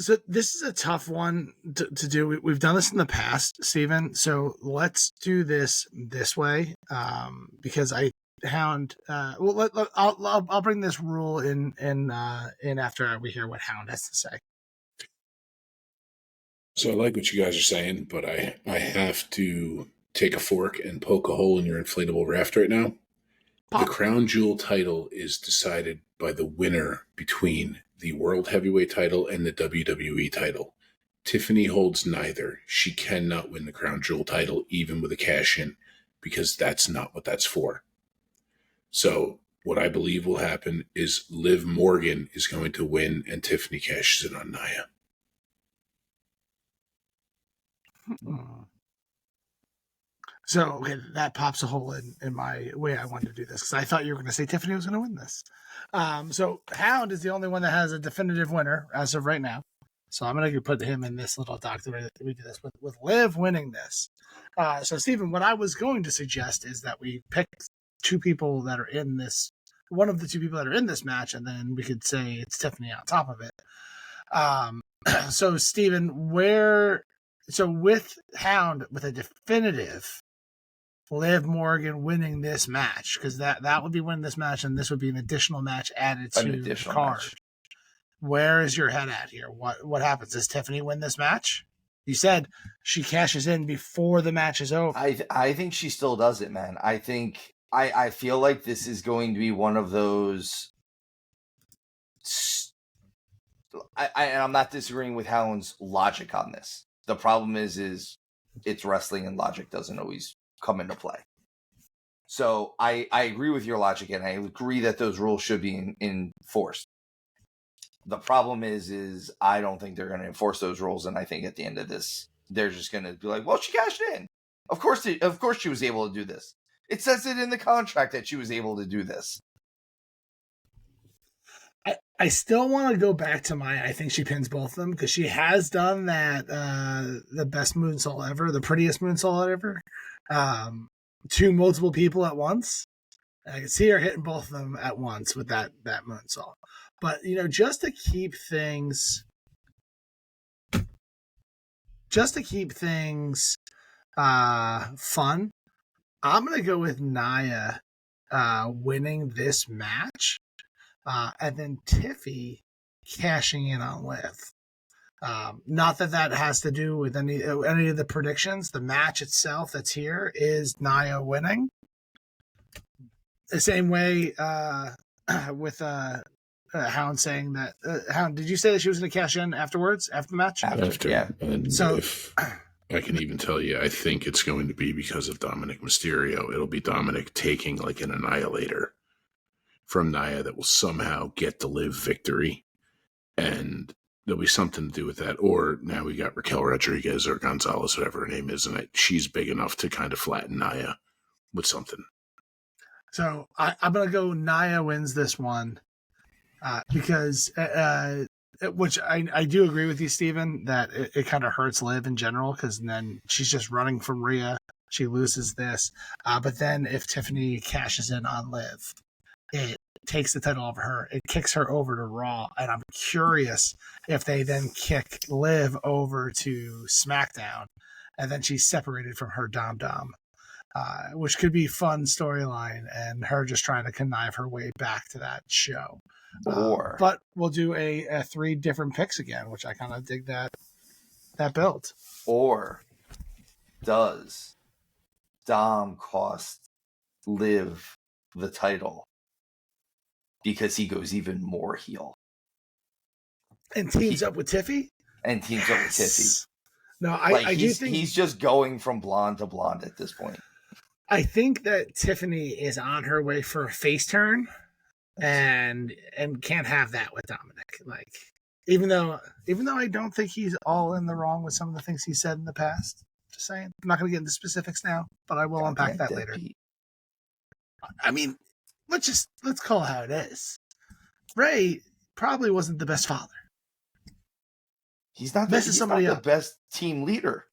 So this is a tough one to do. We've done this in the past, Steven. So let's do this way, because Hound. I'll bring this rule in after we hear what Hound has to say. So I like what you guys are saying, but I have to take a fork and poke a hole in your inflatable raft right now. The Crown Jewel title is decided by the winner between the World Heavyweight title and the WWE title. Tiffany holds neither. She cannot win the Crown Jewel title, even with a cash-in, because that's not what that's for. So what I believe will happen is Liv Morgan is going to win and Tiffany cashes in on Nia. So okay, that pops a hole in my way I wanted to do this, because I thought you were going to say Tiffany was going to win this. So Hound is the only one that has a definitive winner as of right now. So I'm going to put him in this little doc that we do this with Liv winning this. So Steven, what I was going to suggest is that we pick two people that are in this, one of the two people that are in this match, and then we could say it's Tiffany on top of it. So Steven, with Hound with a definitive Liv Morgan winning this match, because that would be winning this match, and this would be an additional match added to the card. Match. Where is your head at here? What happens? Does Tiffany win this match? You said she cashes in before the match is over. I think she still does it, man. I feel like this is going to be one of those. I'm not disagreeing with Hound's logic on this. The problem is it's wrestling, and logic doesn't always come into play. So I agree with your logic, and I agree that those rules should be enforced. The problem is I don't think they're going to enforce those rules, and I think at the end of this, they're just going to be like, well, she cashed in. Of course she was able to do this. It says it in the contract that she was able to do this. I still want to go back to I think she pins both of them, because she has done that, the best moonsault ever, the prettiest moonsault ever, to multiple people at once. I can see her hitting both of them at once with that moonsault. But, just to keep things fun, I'm going to go with Nia winning this match. And then Tiffy cashing in on Liv. Not that has to do with any of the predictions. The match itself that's here is Nia winning. The same way with Hound saying that. Hound, did you say that she was going to cash in afterwards, after the match? After, yeah. And So- if I can even tell you, I think it's going to be because of Dominic Mysterio. It'll be Dominic taking like an annihilator from Nia that will somehow get the Liv victory. And there'll be something to do with that. Or now we got Raquel Rodriguez or Gonzalez, whatever her name is, and she's big enough to kind of flatten Nia with something. So I'm going to go Nia wins this one because, which I do agree with you, Steven, that it kind of hurts Liv in general because then she's just running from Rhea. She loses this. But then if Tiffany cashes in on Liv, it takes the title off her. It kicks her over to Raw. And I'm curious if they then kick Liv over to SmackDown and then she's separated from her Dom. Which could be fun storyline and her just trying to connive her way back to that show. But we'll do a 3 different picks again, which I kind of dig that build. Or does Dom cost Liv the title because he goes even more heel And teams up with Tiffy? and teams up with Tiffy? No, I do he's, think he's just going from blonde to blonde at this point. I think that Tiffany is on her way for a face turn and can't have that with Dominic. Like even though I don't think he's all in the wrong with some of the things he said in the past. Just saying. I'm not going to get into specifics now, but I will unpack that later. I mean, let's call it how it is. Ray probably wasn't the best father. He's not This is somebody the else. best team leader.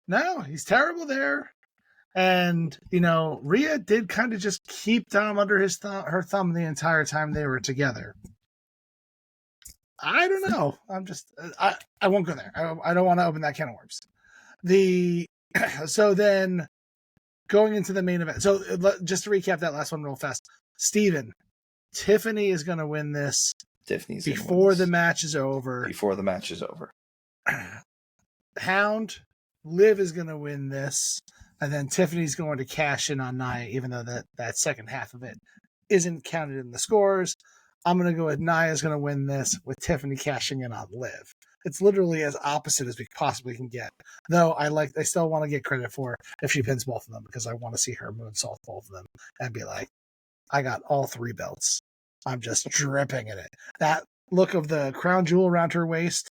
No, he's terrible there. And, Rhea did kind of just keep Dom under her thumb the entire time they were together. I don't know. I won't go there. I don't want to open that can of worms. So then going into the main event. So just to recap that last one real fast. Steven, Tiffany is going to win this Tiffany's before the match is over. Before the match is over. Hound, Liv is going to win this. And then Tiffany's going to cash in on Nia, even though that second half of it isn't counted in the scores. I'm going to go with Nia's going to win this with Tiffany cashing in on Liv. It's literally as opposite as we possibly can get. Though I still want to get credit for if she pins both of them because I want to see her moonsault both of them and be like, I got all 3 belts. I'm just dripping in it. That look of the crown jewel around her waist,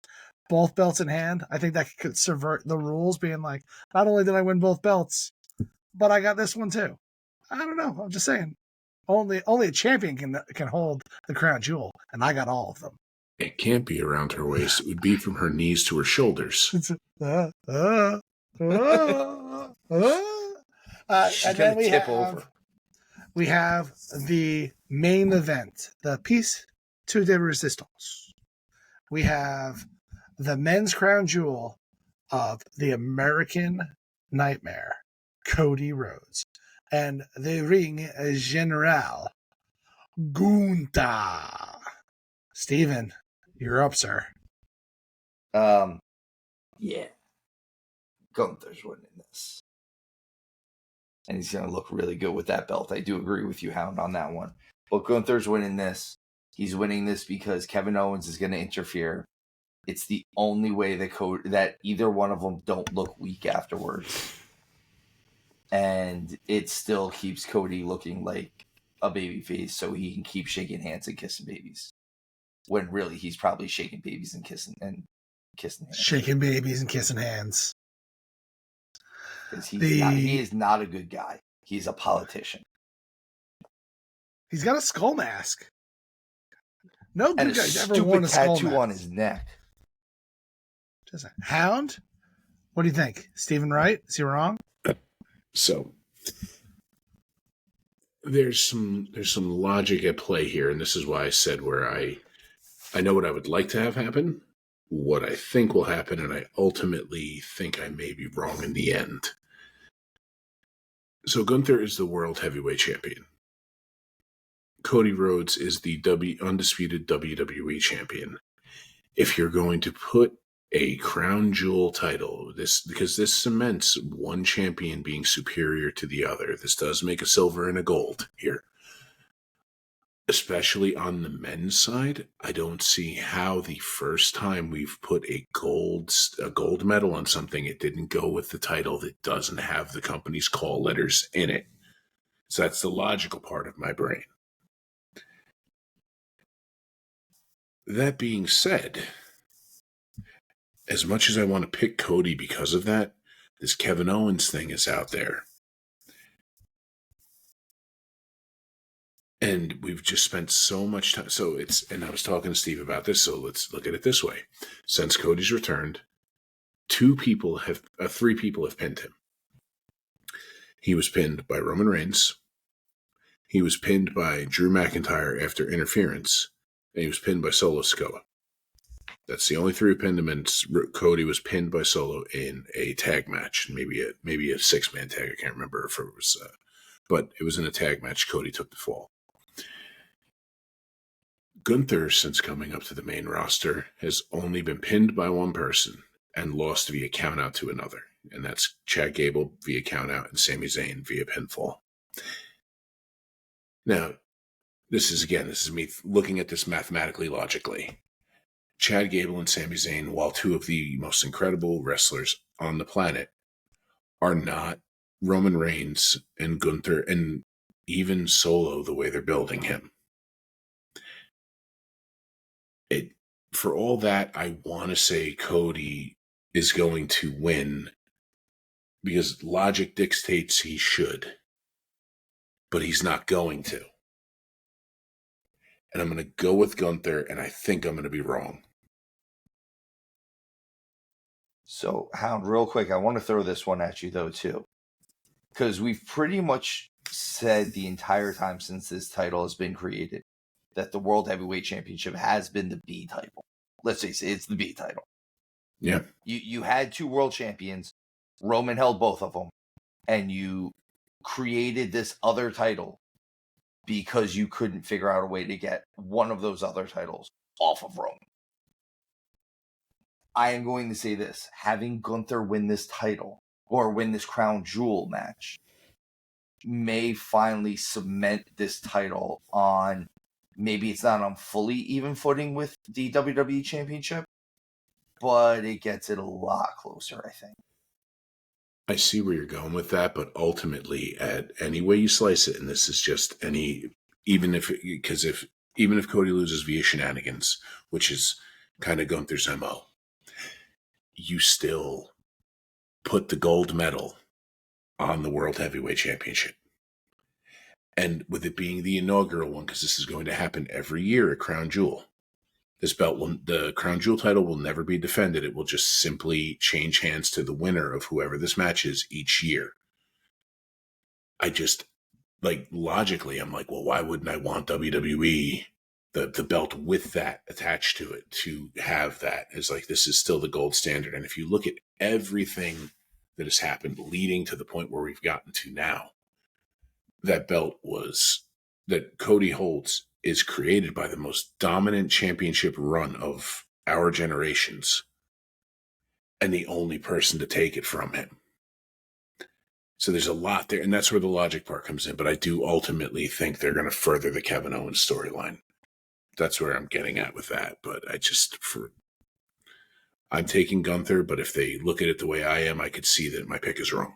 both belts in hand, I think that could subvert the rules, being like, not only did I win both belts, but I got this one too. I don't know. I'm just saying. Only a champion can hold the crown jewel, and I got all of them. It can't be around her waist. It would be from her knees to her shoulders. She's And then gonna tip over. We have the main event, the piece to de resistance. We have the men's crown jewel of the American Nightmare, Cody Rhodes, and the ring general, Gunther. Steven, you're up, sir. Yeah. Gunther's winning this. And he's going to look really good with that belt. I do agree with you, Hound, on that one. But Gunther's winning this. He's winning this because Kevin Owens is going to interfere. It's the only way that either one of them don't look weak afterwards. And it still keeps Cody looking like a babyface so he can keep shaking hands and kissing babies. When really he's probably shaking babies and kissing hands. Shaking babies and kissing hands. Because he is not a good guy. He's a politician. He's got a skull mask. No And good a guy's ever worn stupid a skull tattoo mask. on his neck. Just a Hound? What do you think? Stephen Wright? Is he wrong? So there's some logic at play here, and this is why I said where I know what I would like to have happen, what I think will happen, and I ultimately think I may be wrong in the end. So Gunther is the World Heavyweight Champion. Cody Rhodes is the undisputed WWE Champion. If you're going to put a Crown Jewel title. Because this cements one champion being superior to the other. This does make a silver and a gold here. Especially on the men's side, I don't see how the first time we've put a gold medal on something, it didn't go with the title that doesn't have the company's call letters in it. So that's the logical part of my brain. That being said, as much as I want to pick Cody because of that, this Kevin Owens thing is out there. And we've just spent so much time. And I was talking to Steve about this, so let's look at it this way. Since Cody's returned, three people have pinned him. He was pinned by Roman Reigns. He was pinned by Drew McIntyre after interference. And he was pinned by Solo Sikoa. That's the only three who pinned him, and Cody was pinned by Solo in a tag match, maybe a 6-man tag. I can't remember if it was, but it was in a tag match. Cody took the fall. Gunther, since coming up to the main roster, has only been pinned by one person and lost via countout to another, and that's Chad Gable via countout and Sami Zayn via pinfall. Now, this is me looking at this mathematically, logically. Chad Gable and Sami Zayn, while two of the most incredible wrestlers on the planet, are not Roman Reigns and Gunther and even Solo the way they're building him. For all that, I want to say Cody is going to win because logic dictates he should, but he's not going to. And I'm going to go with Gunther, and I think I'm going to be wrong. So, Hound, real quick, I want to throw this one at you, though, too. Because we've pretty much said the entire time since this title has been created that the World Heavyweight Championship has been the B title. Let's face it, it's the B title. Yeah. You had two world champions. Roman held both of them. And you created this other title because you couldn't figure out a way to get one of those other titles off of Roman. I am going to say this. Having Gunther win this title, or win this Crown Jewel match, may finally cement this title on, maybe it's not on fully even footing with the WWE Championship, but it gets it a lot closer, I think. I see where you're going with that, but ultimately, at any way you slice it, and this is just even if Cody loses via shenanigans, which is kind of Gunther's MO, you still put the gold medal on the World Heavyweight Championship. And with it being the inaugural one, because this is going to happen every year at Crown Jewel, the Crown Jewel title will never be defended. It will just simply change hands to the winner of whoever this match is each year. I just, logically, I'm like, well, why wouldn't I want WWE, the belt with that attached to it, to have that as this is still the gold standard. And if you look at everything that has happened leading to the point where we've gotten to now, that belt that Cody holds is created by the most dominant championship run of our generations and the only person to take it from him. So there's a lot there, and that's where the logic part comes in. But I do ultimately think they're going to further the Kevin Owens storyline. That's where I'm getting at with that. But I'm taking Gunther, but if they look at it the way I am, I could see that my pick is wrong.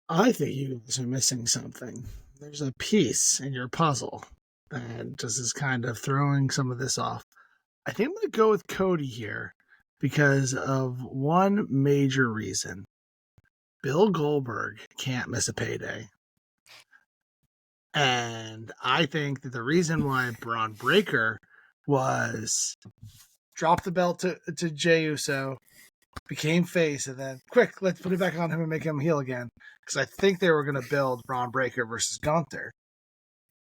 I think you guys are missing something. There's a piece in your puzzle that just is kind of throwing some of this off. I think I'm going to go with Cody here because of one major reason. Bill Goldberg can't miss a payday. And I think that the reason why Braun Breaker was dropped the belt to Jey Uso, became face, and then quick, let's put it back on him and make him heel again. Because I think they were going to build Braun Breaker versus Gunther.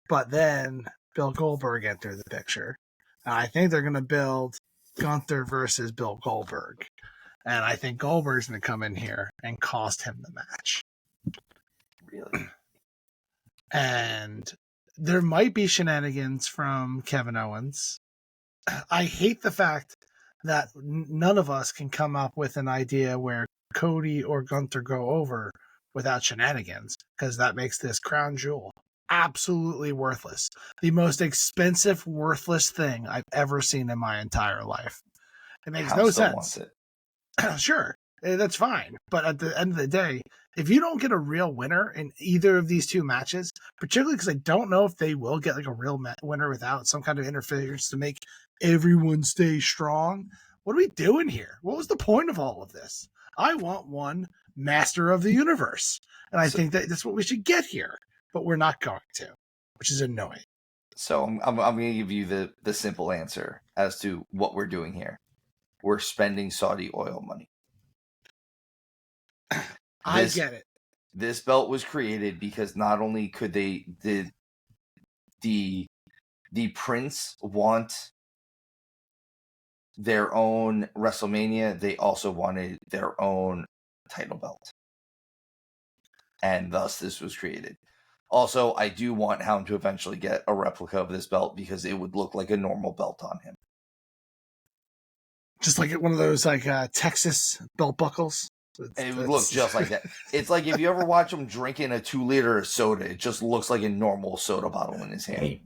But then Bill Goldberg entered the picture. And I think they're going to build Gunther versus Bill Goldberg. And I think Goldberg's going to come in here and cost him the match. Really? And there might be shenanigans from Kevin Owens. I hate the fact that none of us can come up with an idea where Cody or Gunther go over without shenanigans, because that makes this crown jewel absolutely worthless. The most expensive, worthless thing I've ever seen in my entire life. It makes Hound no still sense. wants it. Sure, that's fine. But at the end of the day, if you don't get a real winner in either of these two matches, particularly because I don't know if they will get like a real winner without some kind of interference to make everyone stay strong, what are we doing here? What was the point of all of this? I want one master of the universe. And I think that that's what we should get here. But we're not going to, which is annoying. So I'm going to give you the simple answer as to what we're doing here. We're spending Saudi oil money. I get it. This belt was created because not only could the Prince want their own WrestleMania, they also wanted their own title belt. And thus this was created. Also, I do want Hound to eventually get a replica of this belt because it would look like a normal belt on him. Just like one of those like Texas belt buckles. It would look just like that. It's like if you ever watch him drinking a 2-liter of soda, it just looks like a normal soda bottle in his hand.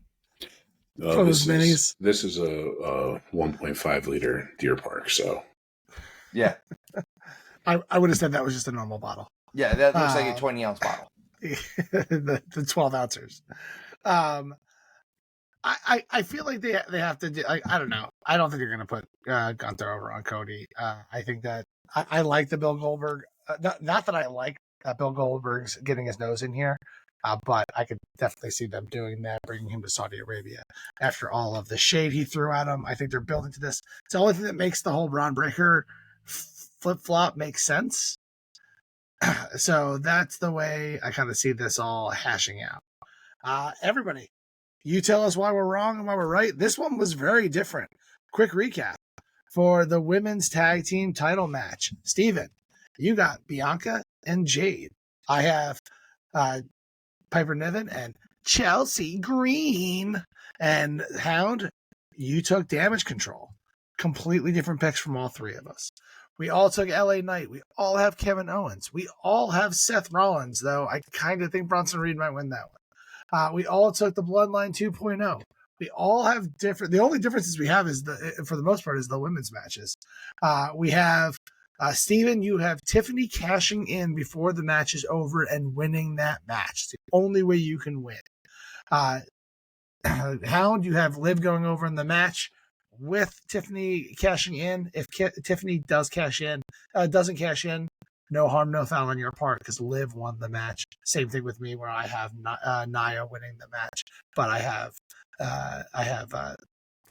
Those minis. This is a 1.5 liter Deer Park, so. Yeah. I would have said that was just a normal bottle. Yeah, that looks like a 20-ounce bottle. the 12 ounces. I feel like they have to do. I don't know. I don't think they're going to put Gunther over on Cody. I think that I like the Bill Goldberg. Not that I like Bill Goldberg's getting his nose in here, but I could definitely see them doing that, bringing him to Saudi Arabia after all of the shade he threw at him. I think they're building to this. It's the only thing that makes the whole Braun Breaker flip flop make sense. So that's the way I kind of see this all hashing out. Everybody, you tell us why we're wrong and why we're right. This one was very different. Quick recap for the women's tag team title match. Steven, you got Bianca and Jade. I have Piper Niven and Chelsea Green. And Hound, you took Damage Control. Completely different picks from all three of us. We all took LA Knight. We all have Kevin Owens. We all have Seth Rollins, though I kind of think Bronson Reed might win that one. We all took the Bloodline 2.0. We all have different. The only differences we have is for the most part, is the women's matches. We have Steven, you have Tiffany cashing in before the match is over and winning that match. It's the only way you can win. Hound, you have Liv going over in the match with Tiffany cashing in. If Tiffany doesn't cash in, no harm, no foul on your part because Liv won the match. Same thing with me where I have Nia winning the match, but I have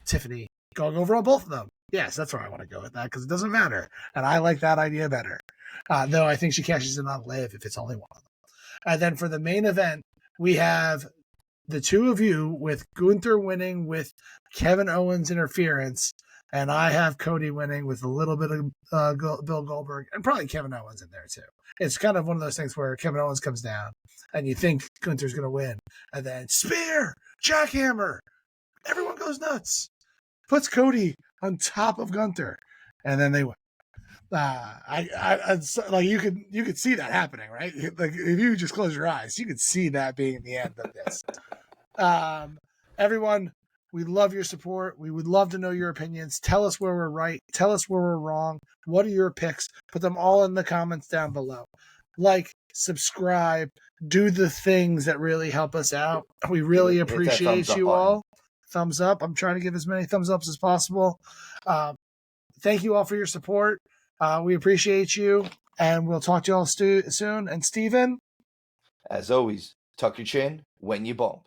Tiffany going over on both of them. Yes, that's where I want to go with that because it doesn't matter, and I like that idea better. Though I think she cashes in on Liv if it's only one of them. And then for the main event, we have the two of you with Gunther winning with Kevin Owens interference, and I have Cody winning with a little bit of Bill Goldberg and probably Kevin Owens in there too. It's kind of one of those things where Kevin Owens comes down and you think Gunther's going to win, and then spear, jackhammer, everyone goes nuts, puts Cody on top of Gunther, and then they win. Like you could see that happening, right? Like if you just close your eyes, you could see that being the end of this. Everyone, we love your support. We would love to know your opinions. Tell us where we're right. Tell us where we're wrong. What are your picks? Put them all in the comments down below. Like, subscribe, do the things that really help us out. We really appreciate you all. Thumbs up. I'm trying to give as many thumbs ups as possible. Thank you all for your support. We appreciate you, and we'll talk to you all soon. And Steven? As always, tuck your chin when you bump.